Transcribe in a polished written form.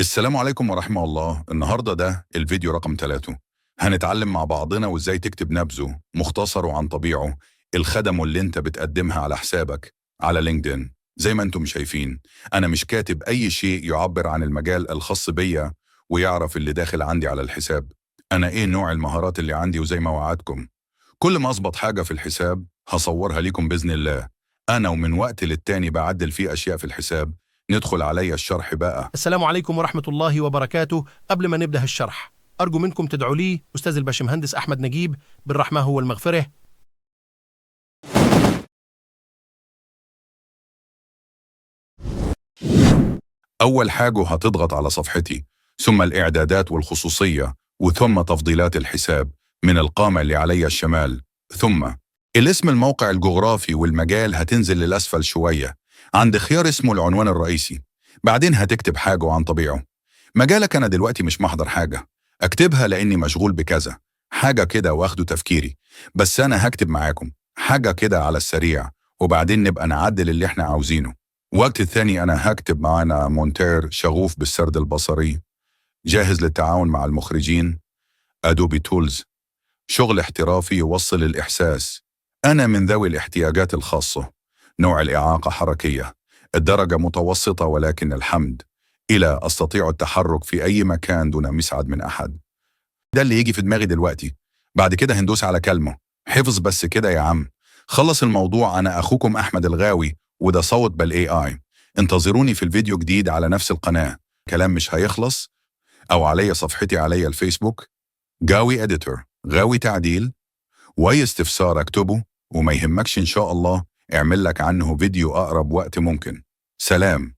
السلام عليكم ورحمة الله. النهاردة ده الفيديو رقم 3. هنتعلم مع بعضنا وازاي تكتب نبذه مختصر وعن طبيعه الخدمة اللي انت بتقدمها على حسابك على لينكدين. زي ما انتم شايفين، انا مش كاتب اي شيء يعبر عن المجال الخاص بيا ويعرف اللي داخل عندي على الحساب. انا ايه نوع المهارات اللي عندي، وزي ما وعدتكم كل ما اظبط حاجة في الحساب هصورها ليكم بإذن الله. انا ومن وقت للتاني بعدل فيه اشياء في الحساب. ندخل عليا الشرح بقى. السلام عليكم ورحمة الله وبركاته. قبل ما نبدأ الشرح أرجو منكم تدعوا لي أستاذ الباشمهندس أحمد نجيب بالرحمة والمغفرة. أول حاجة هتضغط على صفحتي، ثم الإعدادات والخصوصية، وثم تفضيلات الحساب من القامة اللي علي الشمال، ثم الاسم الموقع الجغرافي والمجال هتنزل للأسفل شوية عند خيار اسمه العنوان الرئيسي. بعدين هتكتب حاجة عن طبيعه. مجالك أنا دلوقتي مش محضر حاجة أكتبها لأني مشغول بكذا حاجة كده واخده تفكيري، بس أنا هكتب معاكم حاجة كده على السريع، وبعدين نبقى نعدل اللي احنا عاوزينه. وقت الثاني أنا هكتب معانا مونتير شغوف بالسرد البصري، جاهز للتعاون مع المخرجين، أدوبي تولز، شغل احترافي يوصل الإحساس. أنا من ذوي الاحتياجات الخاصة، نوع الإعاقة حركية، الدرجة متوسطة ولكن الحمد إلى أستطيع التحرك في أي مكان دون مساعد من أحد. ده اللي يجي في دماغي دلوقتي. بعد كده هندوس على كلمة حفظ بس كده يا عم. خلص الموضوع. أنا أخوكم أحمد الغاوي، وده صوت بالاي اي. انتظروني في الفيديو جديد على نفس القناة. كلام مش هيخلص. أو علي صفحتي علي الفيسبوك غاوي اديتور، غاوي تعديل. واي استفسار اكتبه، وما يهمكش إن شاء الله اعمل لك عنه فيديو أقرب وقت ممكن. سلام.